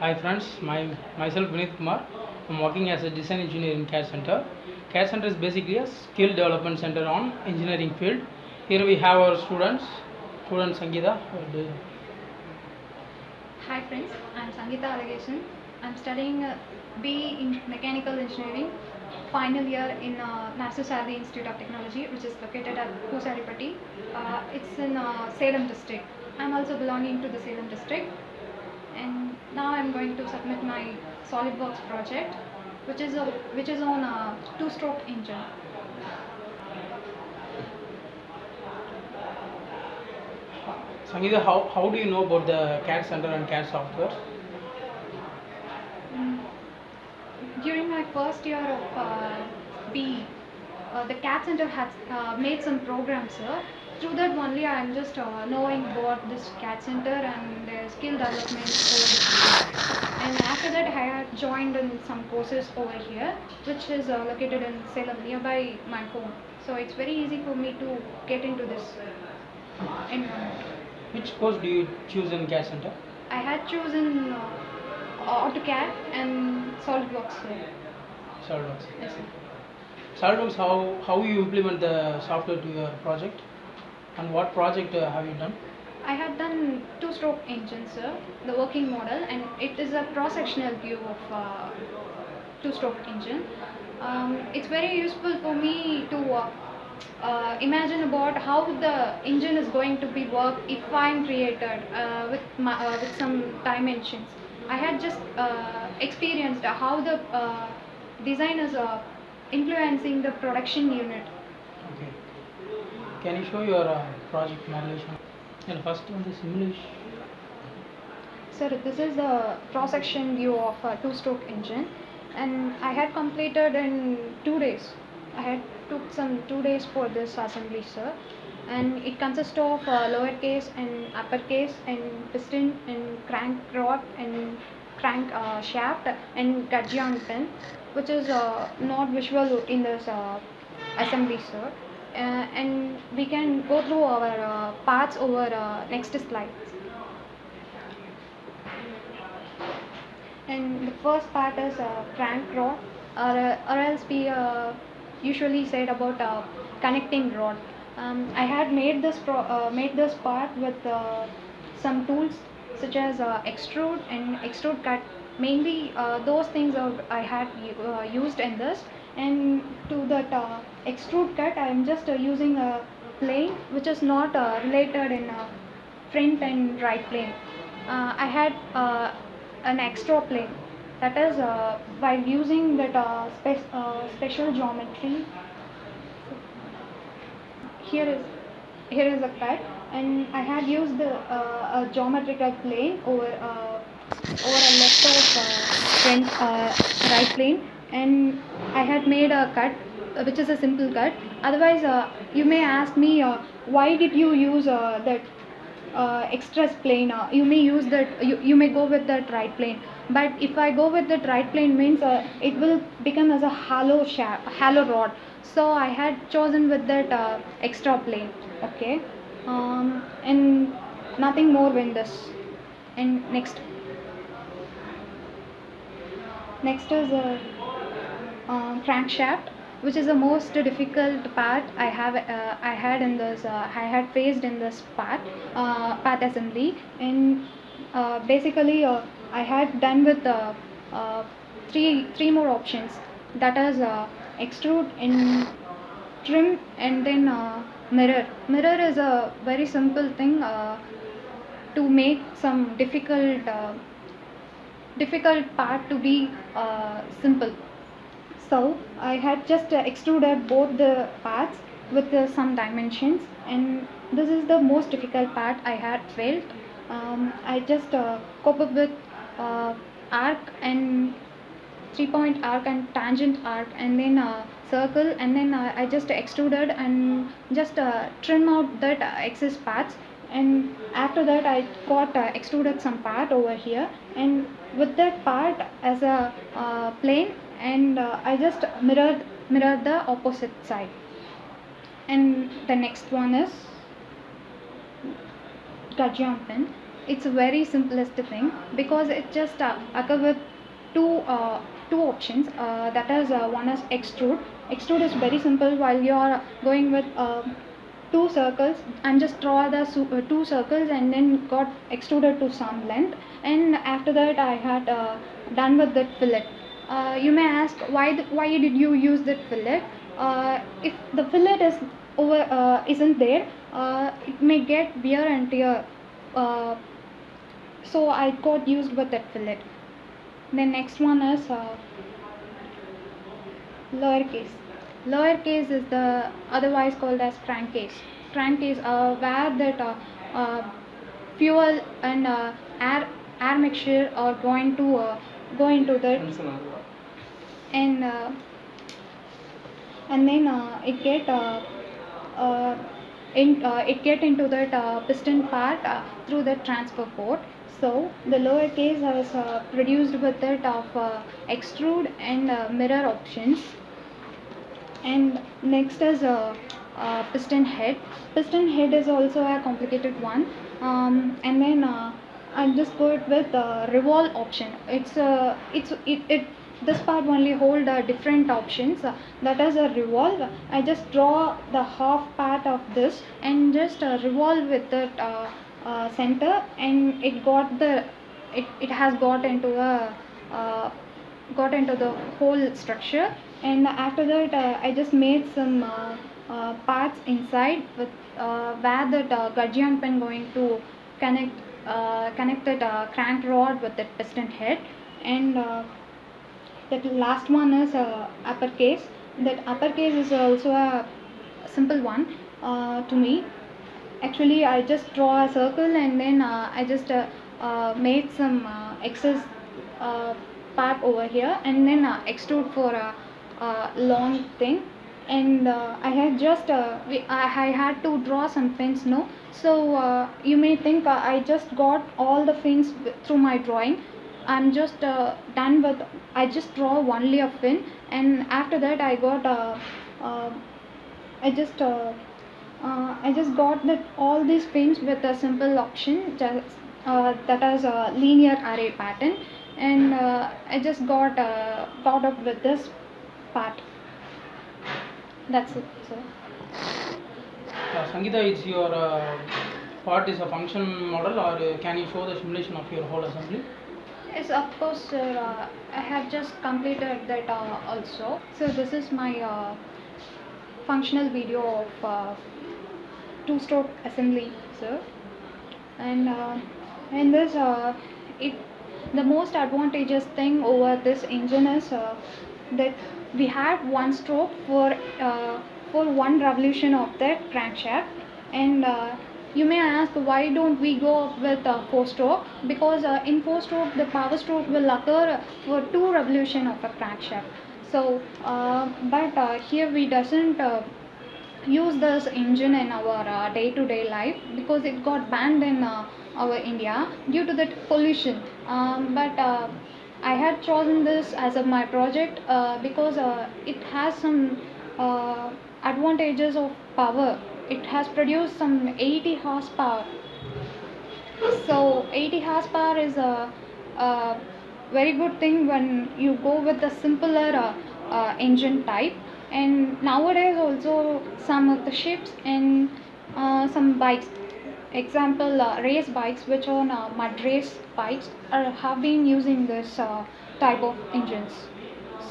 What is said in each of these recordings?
Hi friends, myself Vineet Kumar. I'm working as a design engineer in CAD Center. CAD Center is basically a skill development center on engineering field. Here we have our students. Student Sangeeta. Hi friends, I'm Sangeeta Allegation. I'm studying BE in Mechanical Engineering, final year in Nasu Sadi Institute of Technology, which is located at Kusaripatti. It's in Salem district. I'm also belonging to the Salem district, and now I'm going to submit my SolidWorks project, which is on a two-stroke engine. Sangeeta, how do you know about the CAD Center and CAD software? During my first year of BE, the CAD Center has made some programs, sir. Through that only I am just knowing about this CAD Center and the skill development over this. And after that I had joined in some courses over here, which is located in Salem, nearby my home. So it's very easy for me to get into this environment. Which course do you choose in CAD Center? I had chosen AutoCAD and SolidWorks. SolidWorks. Yes, sir. SolidWorks, how you implement the software to your project? And what project have you done? I have done two-stroke engine, sir, the working model, and it is a cross-sectional view of two-stroke engine. It's very useful for me to imagine about how the engine is going to be worked if I'm created with some dimensions. I had just experienced how the design is influencing the production unit. Okay. Can you show your project modulation? And first on the simulation. Sir, this is the cross-section view of a two-stroke engine, and I had completed in 2 days. I had took some 2 days for this assembly, sir, and it consists of lowercase and uppercase and piston and crank rod and crank shaft and gudgeon pin, which is not visual in this assembly, sir. And we can go through our parts over next slide. And the first part is crank rod, or else we usually said about connecting rod. I had made made this part with some tools such as extrude and extrude cut. Mainly those things I had used in this. And to that extrude cut, I am just using a plane which is not related in front and right plane. I had an extra plane, that is by using that special geometry. here is Here is a cut, and I had used a geometrical plane over a left of front right plane, and I had made a cut which is a simple cut. Otherwise you may ask me why did you use that extra plane. You may use that, you may go with that right plane, but if I go with that right plane means it will become as a hollow rod. So I had chosen with that extra plane. Okay. And nothing more than this. And next is a crankshaft, which is the most difficult part I had in this I had faced in this part assembly. And basically I had done with three more options, that is extrude and trim, and then mirror is a very simple thing to make some difficult part to be simple. So I had just extruded both the parts with some dimensions, and this is the most difficult part I had felt. I just cope up with arc and 3-point arc and tangent arc, and then circle, and then I just extruded and just trim out that excess parts. And after that I got extruded some part over here, and with that part as a plane, and I just mirrored the opposite side. And the next one is gudgeon pin. it's a very simplest thing because it just occur with two two options. That is one is extrude. Extrude is very simple. While you are going with two circles and just draw the two circles and then got extruded to some length, and after that I had done with that fillet. You may ask why did you use that fillet? If the fillet is over isn't there, it may get wear and tear, uh, so I got used with that fillet. The next one is lowercase. Lowercase is the otherwise called as crankcase. Crankcase, where that fuel and air mixture are going to go into that, and then uh, it get into that piston part through the transfer port. So the lower case is produced with that of extrude and mirror options. And next is piston head. Piston head is also a complicated one. And then I'll just go it with revolve option. It this part only hold different options. That is a revolve. I just draw the half part of this and just revolve with that center, and it has got into the whole structure. And after that I just made some parts inside with where that gudgeon pin going to connect that crank rod with that piston head. And that last one is uppercase. That uppercase is also a simple one to me. Actually I just draw a circle and then I just made some excess uh, part over here and then extrude for a long thing. And I had to draw some fins, no? So you may think I just got all the fins through my drawing. I'm just done with, I just draw only a fin, and after that uh, I just I just got that all these fins with a simple option, just that is a linear array pattern. And I just got up with this part. That's it. So Sangeeta, is your part is a function model, or can you show the simulation of your whole assembly? yes, of course, sir. I have just completed that also. So this is my functional video of two-stroke assembly, sir. And this it the most advantageous thing over this engine is that we have one stroke for one revolution of that crankshaft. And you may ask why don't we go with four stroke, because in four stroke the power stroke will occur for two revolution of a crankshaft. So but here we doesn't use this engine in our day-to-day life because it got banned in our India due to that pollution. But I had chosen this as my project because it has some advantages of power. It has produced some 80 horsepower. So 80 horsepower is a very good thing when you go with a simpler engine type. And nowadays also some of the ships and some bikes, example race bikes which are mud race bikes have been using this type of engines.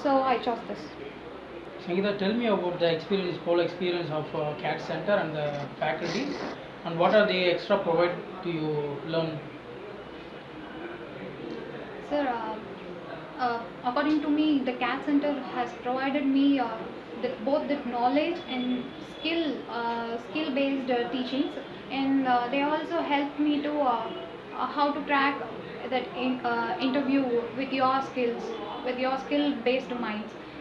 So I chose this. Sangeeta, tell me about the experience, whole experience of CAD Center and the faculty, and what are they extra provide to you learn? Sir, according to me, the CAD Center has provided me both the knowledge and skill-based teachings, and they also helped me to how to track that interview with your skills, with your skill-based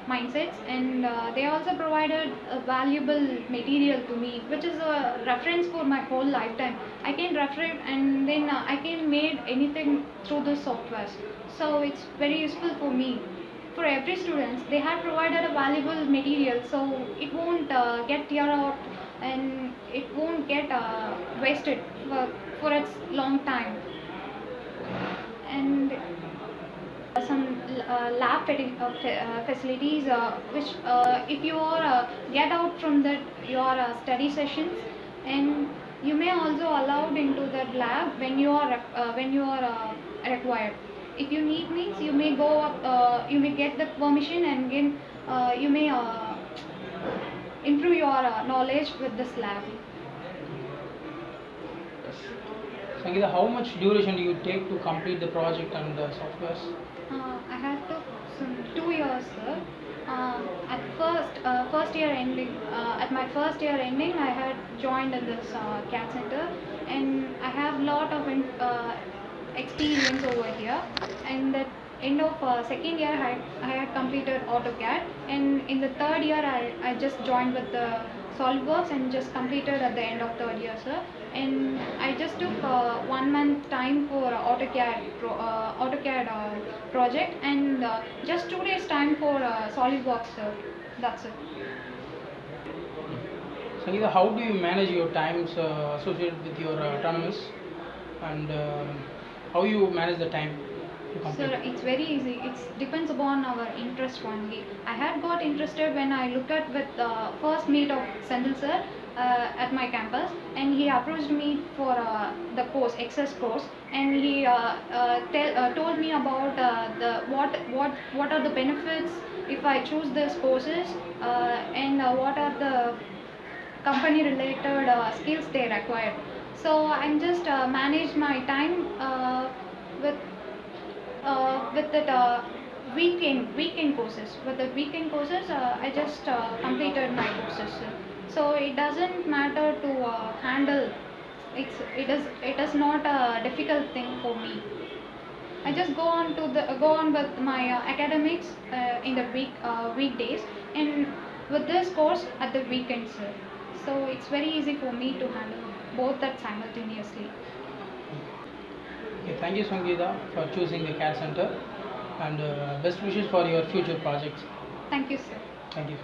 mindsets. And they also provided a valuable material to me, which is a reference for my whole lifetime. I can refer it and then I can make anything through the software. So it's very useful for me. For every student, they have provided a valuable material, so it won't get tear out and it won't get wasted for its long time. and some lab facilities which if you are get out from that your study sessions, and you may also allowed into that lab when you are required. If you need means you may go up, you may get the permission, and again you may improve your knowledge with this lab. Sangeeta, how much duration do you take to complete the project and the softwares? I had took some 2 years, sir. First year ending, at my first year ending, I had joined in this CAD center, and I have lot of experience over here. And at end of second year, I had completed AutoCAD, and in the third year, I just joined with the SolidWorks and just completed at the end of third year, sir. And I just took 1 month time for AutoCAD project, and just 2 days time for SolidWorks, sir. That's it. Sangeeta, how do you manage your times associated with your autonomous, and how you manage the time to complete? Sir, it's very easy. It depends upon our interest only. I had got interested when I looked at with the first meet of Sendil sir at my campus, and he approached me for the course, excess course, and he told me about the what are the benefits if I choose these courses, and what are the company related skills they require. So I'm just manage my time with that weekend courses. With the weekend courses, I just completed my courses. So it doesn't matter to handle. It is not a difficult thing for me. I just go on with my academics in the weekdays, and with this course at the weekends. So it's very easy for me to handle both that simultaneously. Okay, thank you, Sangeeta, for choosing the CAD center, and best wishes for your future projects. Thank you, sir. Thank you.